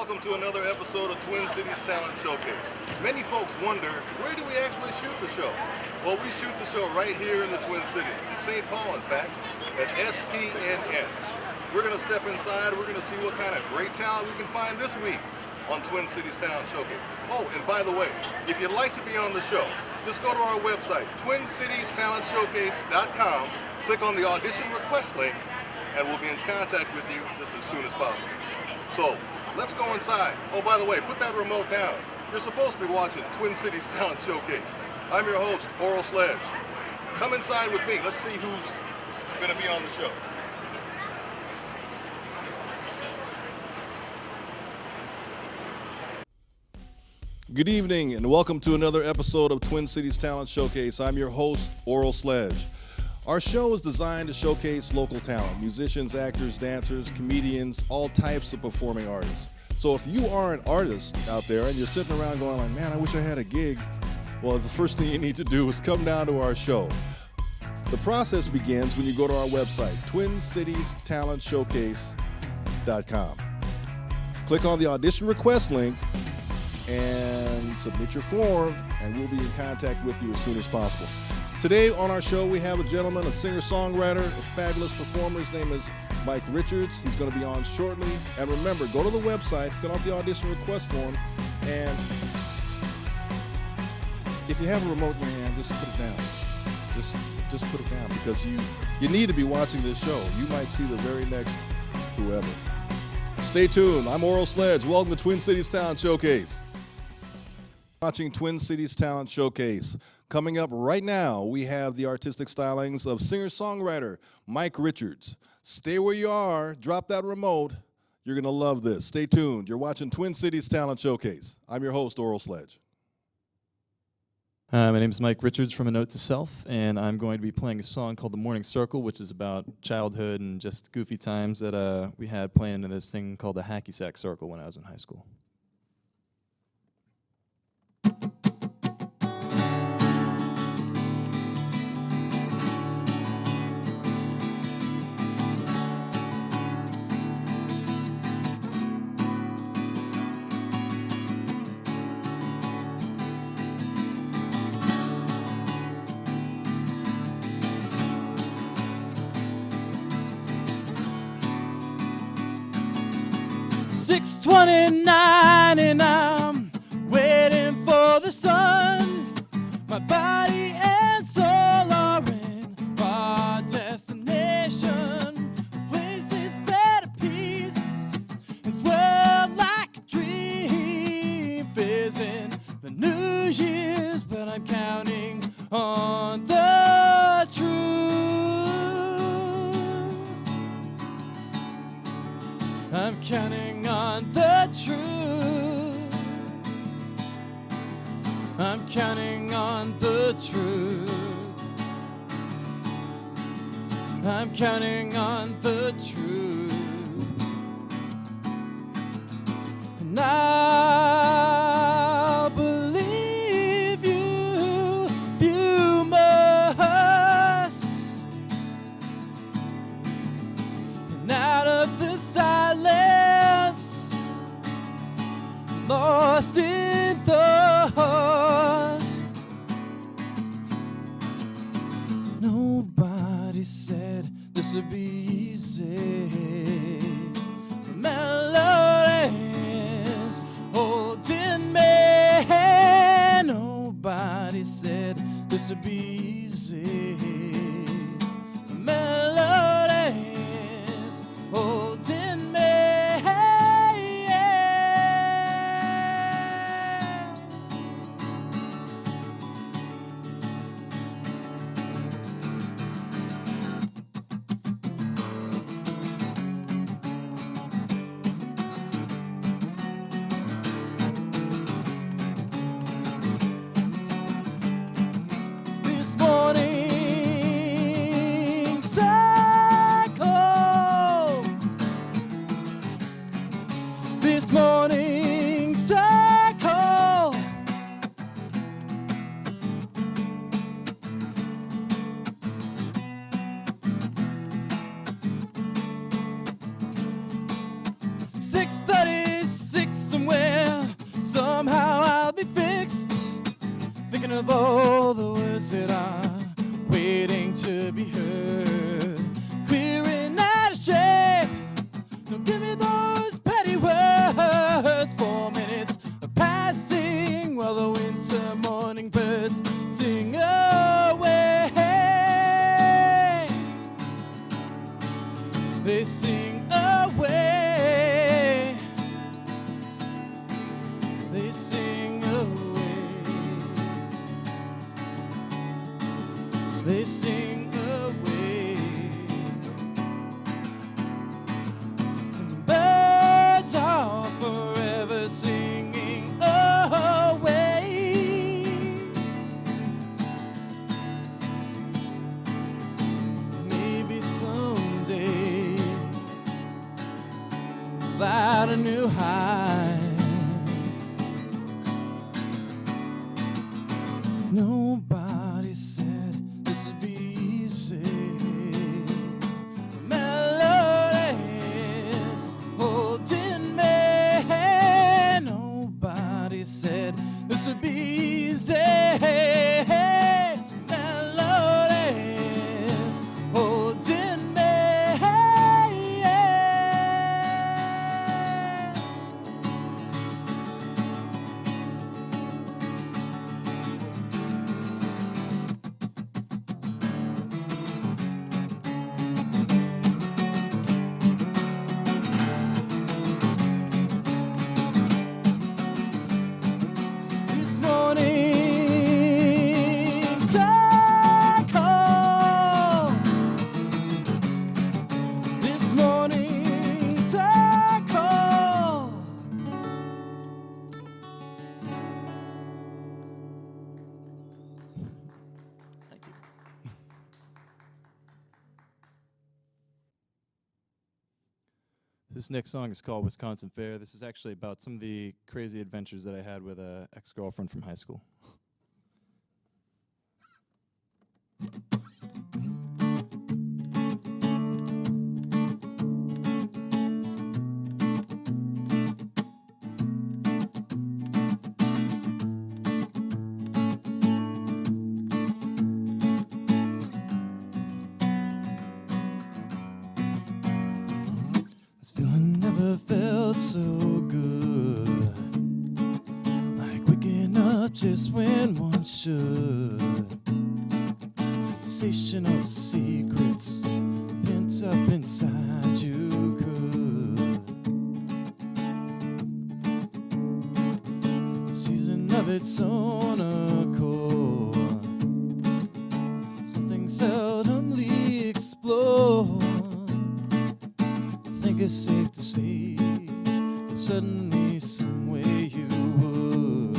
welcome to another episode of Twin Cities Talent Showcase. Many folks wonder, where do we actually shoot the show? Well, we shoot the show right here in the Twin Cities, in St. Paul, in fact, at SPNN. We're going to step inside, we're going to see what kind of great talent we can find this week on Twin Cities Talent Showcase. Oh, and by the way, if you'd like to be on the show, just go to our website, twincitiestalentshowcase.com, click on the audition request link, and we'll be in contact with you just as soon as possible. So, let's go inside. Oh, by the way, put that remote down. You're supposed to be watching Twin Cities Talent Showcase. I'm your host, Oral Sledge. Come inside with me. Let's see who's going to be on the show. Good evening and welcome to another episode of Twin Cities Talent Showcase. I'm your host, Oral Sledge. Our show is designed to showcase local talent, musicians, actors, dancers, comedians, all types of performing artists. So if you are an artist out there and you're sitting around going like, man, I wish I had a gig, well, the first thing you need to do is come down to our show. The process begins when you go to our website, twincitiestalentshowcase.com. Click on the audition request link and submit your form, and we'll be in contact with you as soon as possible. Today on our show, we have a gentleman, a singer-songwriter, a fabulous performer. His name is Mike Richards. He's going to be on shortly. And remember, go to the website, fill out the audition request form, and if you have a remote in your hand, just put it down. Just put it down, because you need to be watching this show. You might see the very next whoever. Stay tuned. I'm Oral Sledge. Welcome to Twin Cities Talent Showcase. Watching Twin Cities Talent Showcase. Coming up right now, we have the artistic stylings of singer-songwriter Mike Richards. Stay where you are. Drop that remote. You're going to love this. Stay tuned. You're watching Twin Cities Talent Showcase. I'm your host, Oral Sledge. My name is Mike Richards from A Note to Self, and I'm going to be playing a song called The Morning Circle, which is about childhood and just goofy times that we had playing in this thing called the Hacky Sack Circle when I was in high school. .29 and I'm waiting for the sun. My body and soul are in our destination. A place that's better peace. This world like a dream. Facing the New Year's, but I'm counting on the truth. I'm counting on the truth. I'm counting on the truth. I'm counting on the truth. And I'll believe you, you must. And out of the silence, lost in the heart. Nobody said this would be easy. The melodies holding me. Nobody said this would be easy. The melodies holding me. This morning circle. of all the words that are waiting to be heard. Queering out of shame. Don't give me those petty words. 4 minutes are passing while the winter morning birds sing away. They sing away. They sing away. They sing away. And birds are forever singing away. Maybe someday, without a new high, nobody said this would be easy. The melodies holding me. Nobody said this would be easy. Melodies holding me. This morning's I call. This morning's I call. Thank you. This next song is called Wisconsin Fair. This is actually about some of the crazy adventures that I had with an ex-girlfriend from high school. This feeling never felt so good, like waking up just when one should. Sensational secrets pent up inside you could. Season of its own accord, something seldomly explored. I think it's safe to say that suddenly some way you would.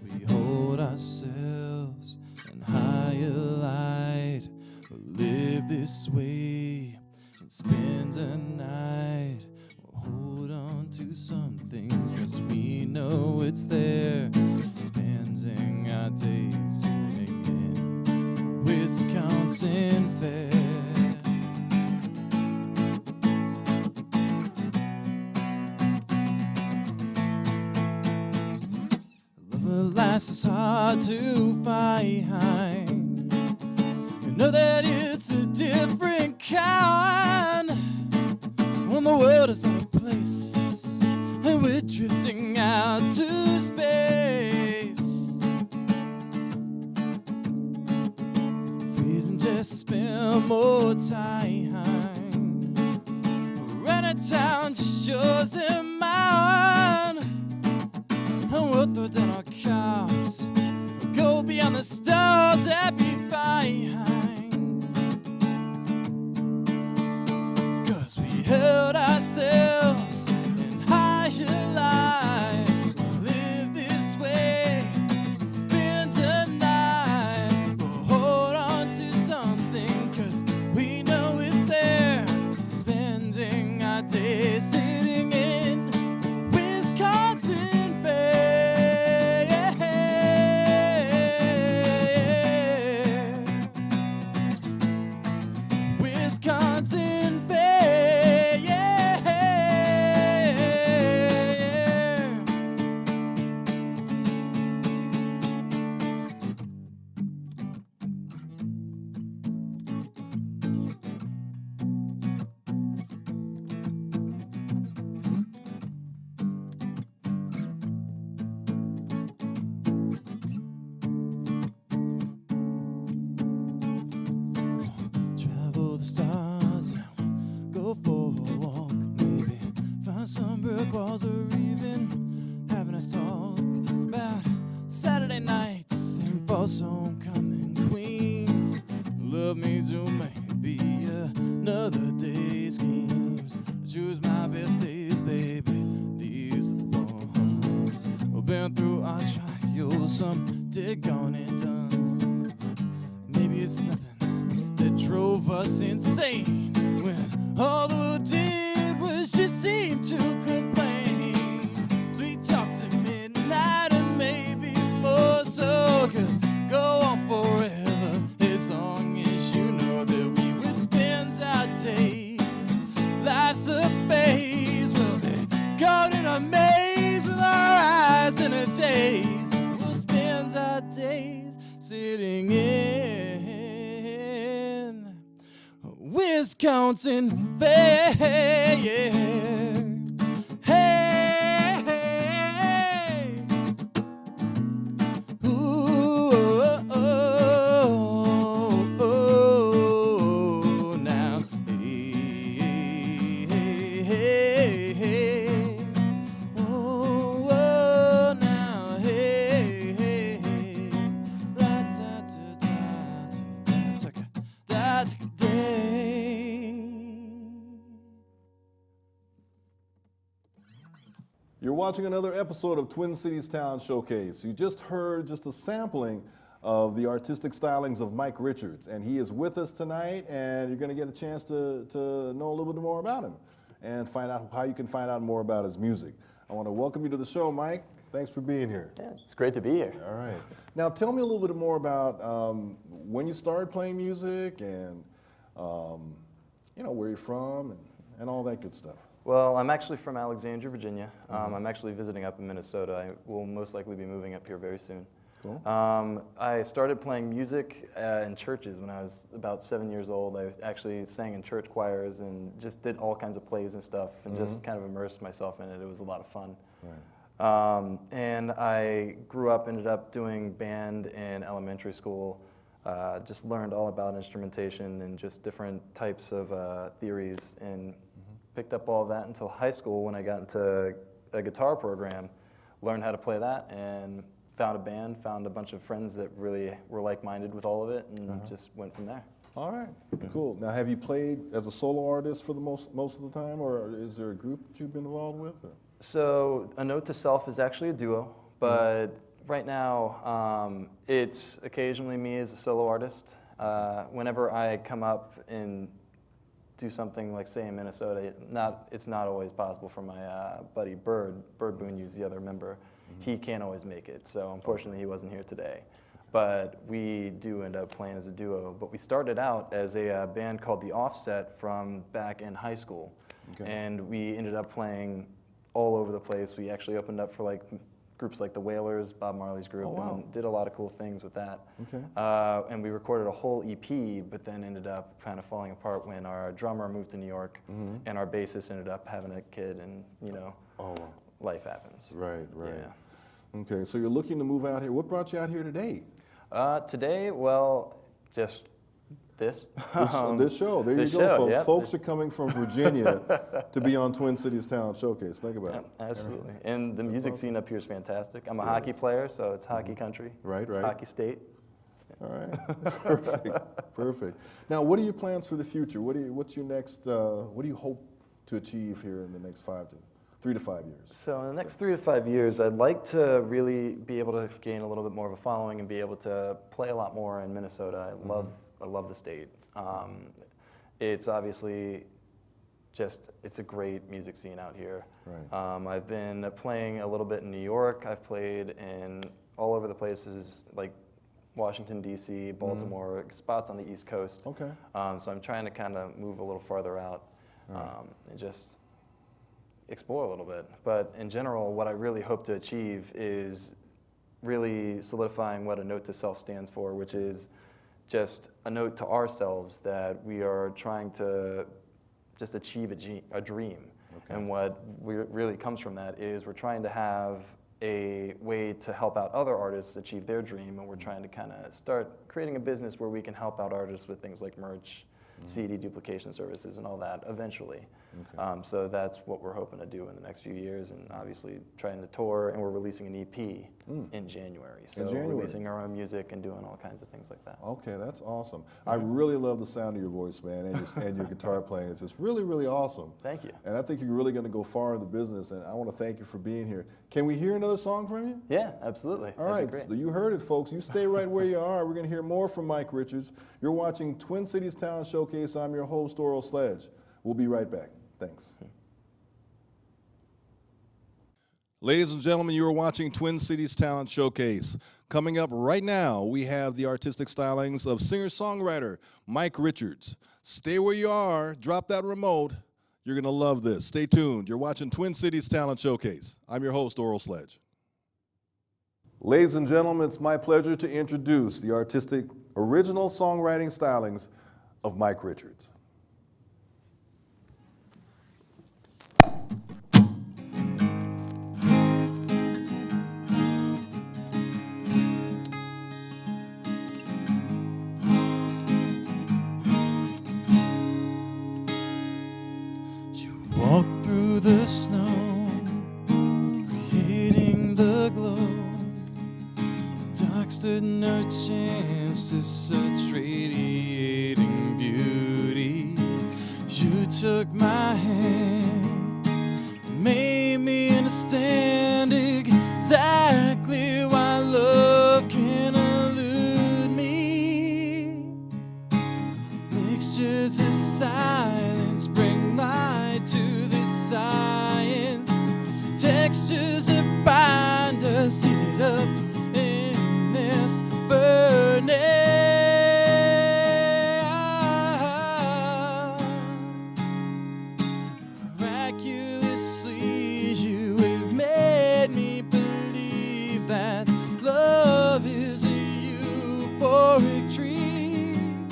We hold ourselves in higher light, we'll live this way and spend a night. We'll hold on to something 'cause we know it's there, spending our days sitting in Wisconsin Fair. Love at last is hard to find. You know that it's a different kind when the world is out of place and we're drifting out to space. Freezing just to spend more time. Run out of town just yours and mine. And we'll throw down our cards, we'll go beyond the stars that be behind. 'Cause we held ourselves in higher life. We'll live this way, spend a night. We'll hold on to something 'cause we know it's there, spending our days sitting in Wisconsin Fair. Wisconsin Fair. some brick walls are even having us talk about Saturday nights and false homecoming queens. Love me to maybe another day's schemes. Choose my best days, baby. These are the ones. We've been through our trials, some dead, gone and done. Maybe it's nothing that drove us insane when all we did was just seem to complain. Sweet talks at midnight and maybe more so could go on forever as long as you know that we will spend our days. Life's a phase, we'll be caught in a maze with our eyes in a daze. We'll spend our days sitting in Wisconsin fair. Hey, ooh, now, hey, oh, now, hey, la da da da day. You're watching another episode of Twin Cities Town Showcase. You just heard just a sampling of the artistic stylings of Mike Richards, and he is with us tonight, and you're going to get a chance to know a little bit more about him and find out how you can find out more about his music. I want to welcome you to the show, Mike. Thanks for being here. Yeah, it's great to be here. All right. Now, tell me a little bit more about when you started playing music and you know, where you're from and all that good stuff. Well, I'm actually from Alexandria, Virginia. I'm actually visiting up in Minnesota. I will most likely be moving up here very soon. Cool. I started playing music in churches when I was about 7 years old. I actually sang in church choirs and just did all kinds of plays and stuff and just kind of immersed myself in it. It was a lot of fun. Right. And I grew up, ended up doing band in elementary school. Just learned all about instrumentation and just different types of theories, and picked up all of that until high school when I got into a guitar program, learned how to play that, and found a band, found a bunch of friends that really were like-minded with all of it, and just went from there. All right, cool. Now, have you played as a solo artist for the most of the time, or is there a group that you've been involved with? Or? So, A Note to Self is actually a duo, but right now, it's occasionally me as a solo artist. Whenever I come up and do something like, say, in Minnesota, it's not always possible for my buddy Bird Boone, who's the other member. He can't always make it, so unfortunately he wasn't here today. But we do end up playing as a duo. But we started out as a band called The Offset from back in high school. Okay. And we ended up playing all over the place. We actually opened up for like groups like the Wailers, Bob Marley's group, and did a lot of cool things with that. Okay. And we recorded a whole EP, but then ended up kind of falling apart when our drummer moved to New York, and our bassist ended up having a kid, and you know, life happens. Right, right. Yeah. Okay, so you're looking to move out here. What brought you out here today? Today, well, just this. This show. There you go, folks. Yep. Folks are coming from Virginia to be on Twin Cities Town Showcase. Think about it. Absolutely. And the music scene up here is fantastic. I'm a hockey player, so it's hockey country. Right, it's right. Hockey state. All right. Perfect. Perfect. Now, what are your plans for the future? What's your next? What do you hope to achieve here in the next 3 to 5 years? So in the next 3 to 5 years, I'd like to really be able to gain a little bit more of a following and be able to play a lot more in Minnesota. I love the state. It's obviously it's a great music scene out here. Right. I've been playing a little bit in New York. I've played in all over the places like Washington, D.C., Baltimore, spots on the East Coast. Okay. So I'm trying to kind of move a little farther out and just explore a little bit. But in general, what I really hope to achieve is really solidifying what A Note to Self stands for, which is just a note to ourselves that we are trying to just achieve a dream. Okay. And what really comes from that is we're trying to have a way to help out other artists achieve their dream, and we're trying to kind of start creating a business where we can help out artists with things like merch, CD duplication services, and all that eventually. Okay. So that's what we're hoping to do in the next few years, and obviously trying to tour, and we're releasing an EP in January. So releasing our own music and doing all kinds of things like that. Okay, that's awesome. I really love the sound of your voice, man, and your guitar playing. It's just really, really awesome. Thank you. And I think you're really going to go far in the business, and I want to thank you for being here. Can we hear another song from you? Yeah, absolutely. All right, so you heard it, folks. You stay right where you are. We're going to hear more from Mike Richards. You're watching Twin Cities Talent Showcase. I'm your host, Oral Sledge. We'll be right back. Thanks. Ladies and gentlemen, you are watching Twin Cities Talent Showcase. Coming up right now, we have the artistic stylings of singer-songwriter Mike Richards. Stay where you are. Drop that remote. You're going to love this. Stay tuned. You're watching Twin Cities Talent Showcase. I'm your host, Oral Sledge. Ladies and gentlemen, it's my pleasure to introduce the artistic original songwriting stylings of Mike Richards. Walk through the snow, creating the glow. Dark stood no chance to such radiating beauty. You took my hand, made me understand exactly why love can elude me. Mixtures of silence bring light to this science. Textures that bind us, heated up in this burning. Miraculously, you have made me believe that love is a euphoric dream.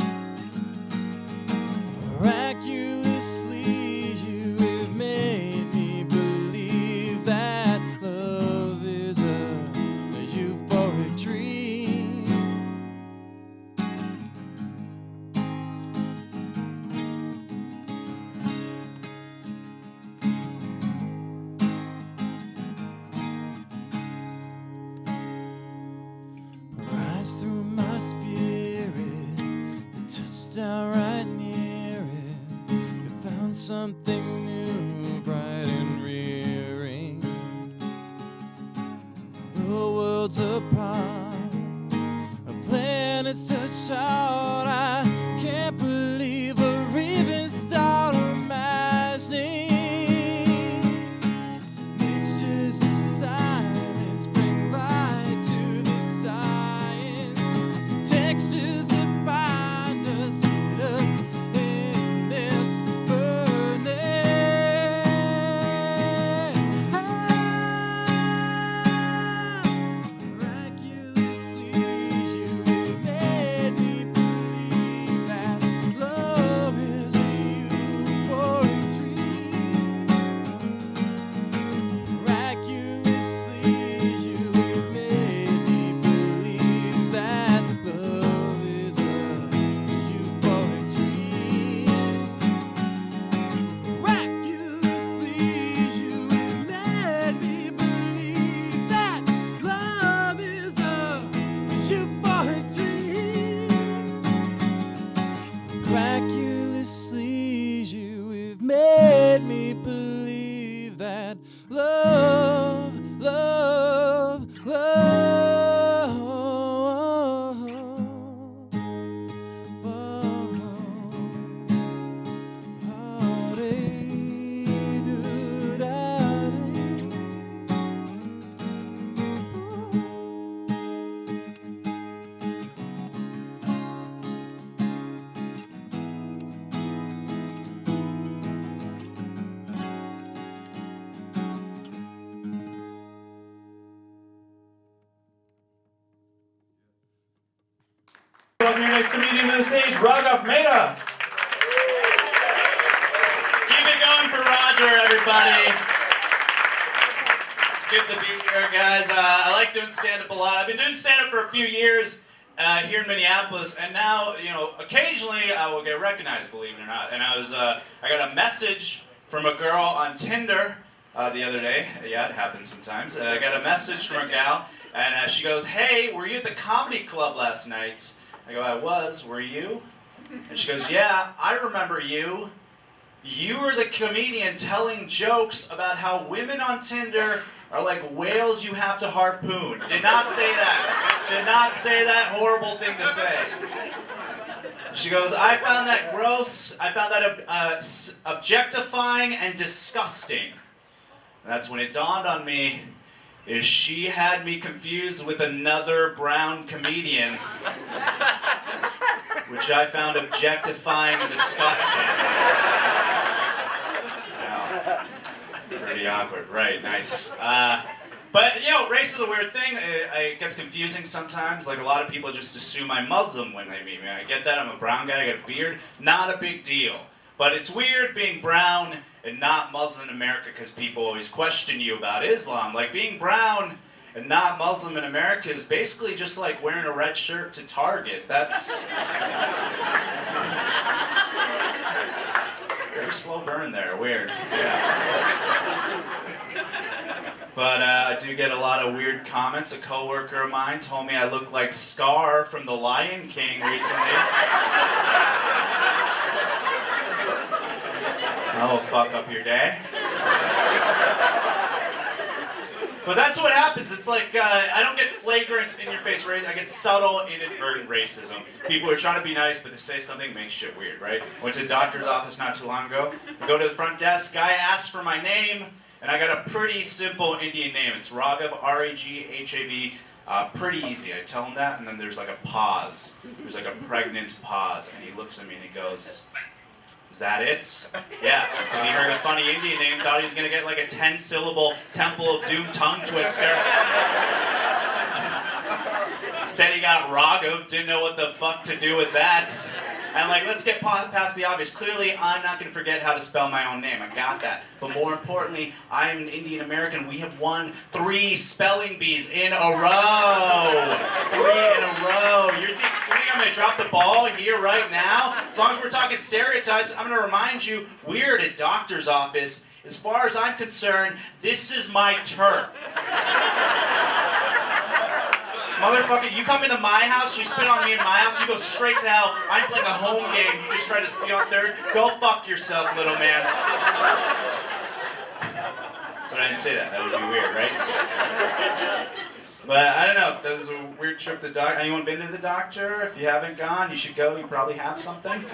Miraculously, you have made me believe that love is a euphoric dream. Rise through my spirit, you touched down right near it. You found something new, bright and rearing. The world's apart, our planets touch out. I can't believe we're even start imagining. Mixtures of silence bring light to the science. Textures that bind us, heat up in this burning. Miraculously, you have made me believe that love is a euphoric dream. Miraculously, you have made me believe that love is a euphoric dream. Miraculously, you have made me believe that love is a euphoric dream. Miraculously, you have made me believe that love, love, love. Welcome your next comedian to the stage, Raghav Mehta. Keep it going for Roger, everybody. It's good to be here, guys. I like doing stand-up a lot. I've been doing stand-up for a few years here in Minneapolis, and now, occasionally I will get recognized, believe it or not. And I got a message from a girl on Tinder the other day. Yeah, it happens sometimes. I got a message from a gal, and she goes, "Hey, were you at the comedy club last night?" I go, "I was. Were you?" And she goes, "Yeah, I remember you. You were the comedian telling jokes about how women on Tinder are like whales you have to harpoon." Did not say that. Did not say that horrible thing to say. She goes, "I found that gross. I found that objectifying and disgusting." And that's when it dawned on me, is she had me confused with another brown comedian, which I found objectifying and disgusting. Wow. Pretty awkward, right? Nice. But, you know, race is a weird thing. It gets confusing sometimes. Like, a lot of people just assume I'm Muslim when they meet me. I get that. I'm a brown guy. I got a beard. Not a big deal. But it's weird being brown and not Muslim in America because people always question you about Islam. Like, being brown and not Muslim in America is basically just like wearing a red shirt to Target. That's... very slow burn there. Weird. Yeah. But I do get a lot of weird comments. A coworker of mine told me I look like Scar from The Lion King recently. That will fuck up your day. But that's what happens. It's like, I don't get flagrant in-your-face racism. I get subtle, inadvertent racism. People are trying to be nice, but they say something makes shit weird, right? Went to the doctor's office not too long ago. I go to the front desk. Guy asked for my name, and I got a pretty simple Indian name. It's Raghav, R-A-G-H-A-V. Pretty easy. I tell him that, and then there's like a pause. There's like a pregnant pause, and he looks at me and he goes, "Is that it?" Yeah, because he heard a funny Indian name, thought he was going to get like a 10-syllable Temple of Doom tongue twister. Instead he got Raghav, didn't know what the fuck to do with that. And like, let's get past the obvious. Clearly, I'm not going to forget how to spell my own name. I got that. But more importantly, I'm an Indian American. We have won 3 spelling bees in a row. 3 in a row. You think I'm going to drop the ball here right now? As long as we're talking stereotypes, I'm going to remind you, we're at a doctor's office. As far as I'm concerned, this is my turf. Motherfucker, you come into my house, you spit on me in my house, you go straight to hell. I'm playing a home game, you just try to steal third. Go fuck yourself, little man. But I didn't say that, that would be weird, right? But I don't know, that was a weird trip to the doctor. Anyone been to the doctor? If you haven't gone, you should go, you probably have something.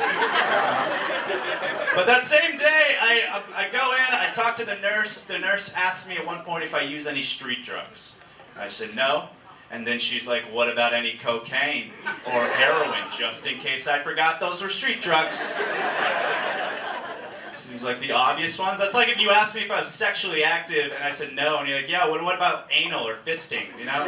But that same day, I go in, I talk to the nurse. The nurse asked me at one point if I use any street drugs. I said no. And then she's like, "What about any cocaine or heroin, just in case I forgot those were street drugs?" Seems like the obvious ones. That's like if you asked me if I was sexually active and I said no, and you're like, "Yeah, what about anal or fisting, you know?"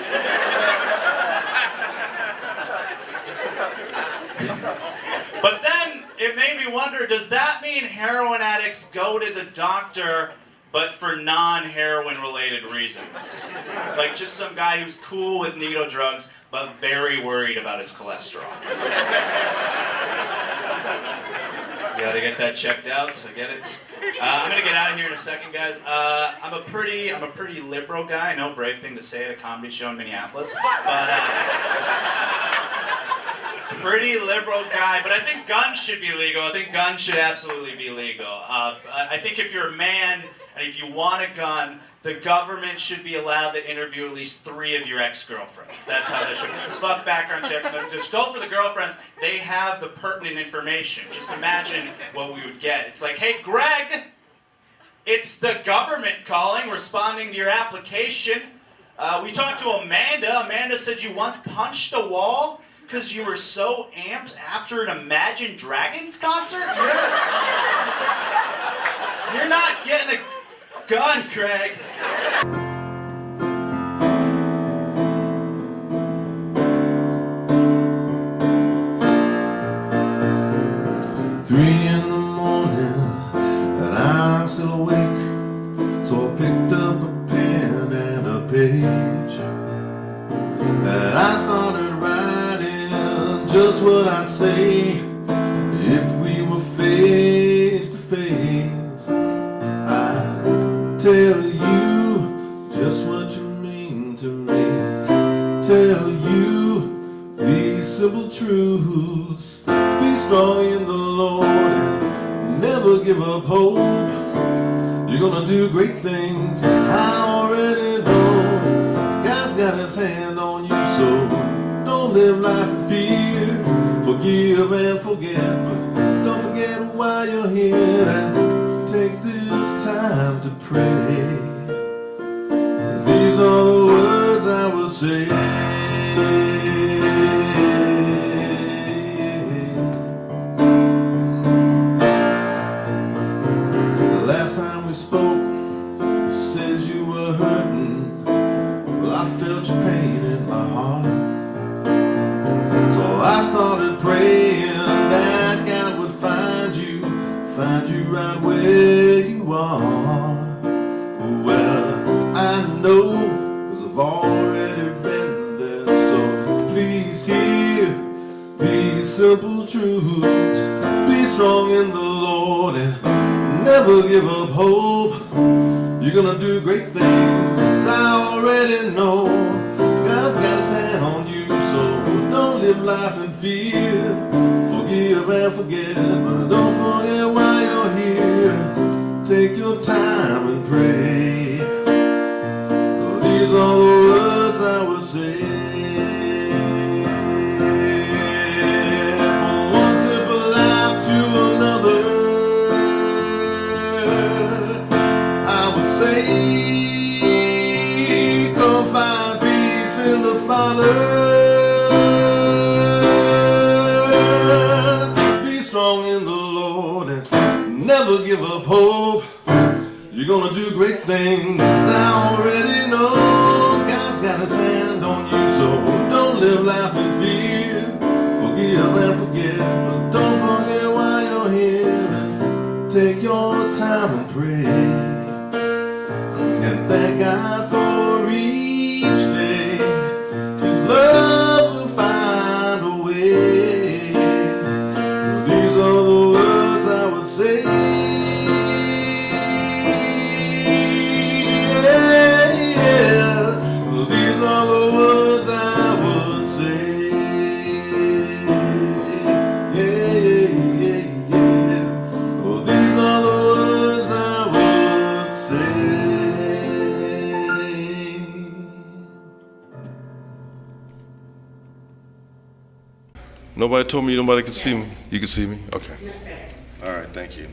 But then it made me wonder, does that mean heroin addicts go to the doctor but for non-heroin related reasons? Like just some guy who's cool with needle drugs, but very worried about his cholesterol. You gotta get that checked out, so get it. I'm gonna get out of here in a second, guys. I'm a pretty liberal guy. I know, brave thing to say at a comedy show in Minneapolis, but pretty liberal guy. But I think guns should be legal. I think guns should absolutely be legal. I think if you're a man, and if you want a gun, the government should be allowed to interview at least 3 of your ex-girlfriends. That's how they should. Just fuck background checks, but just go for the girlfriends. They have the pertinent information. Just imagine what we would get. It's like, "Hey, Greg, it's the government calling, responding to your application. We talked to Amanda. Amanda said you once punched a wall because you were so amped after an Imagine Dragons concert? You're not getting a gun, Craig." Three in the morning, and I'm still awake. So I picked up a pen and a page, and I started writing just what I'd say if we were face to face. tell you just what you mean to me. Tell you these simple truths. Be strong in the Lord and never give up hope. You're gonna do great things, I already know. God's got his hand on you, so don't live life in fear. Forgive and forget, but don't forget why you're here. And take this time to pray. These are the words I will say. The last time we spoke, you said you were hurting. Well, I felt your pain in my heart. So I started praying that God would find you right where you are. Well, I know, 'cause I've already been there. So please hear these simple truths. Be strong in the Lord and never give up hope. You're gonna do great things, I already know. God's got his hand on you, so don't live life in fear. Forgive and forget, but don't forget why you're here. Take your time and pray. These are the words I would say. From one simple life to another, I would say, come find peace in the Father. Be strong in the Lord and never give up hope. You're gonna do great things, I already know. God's got his hand on you, so don't live life in fear. Forgive and forget, but don't forget why you're here. Take your time and pray. And thank God for each day. His love will find a way. These are the words I would say. These are the words I would say. Oh, these are the words I would say. Nobody told me nobody could see me. You can see me? Okay. All right, thank you.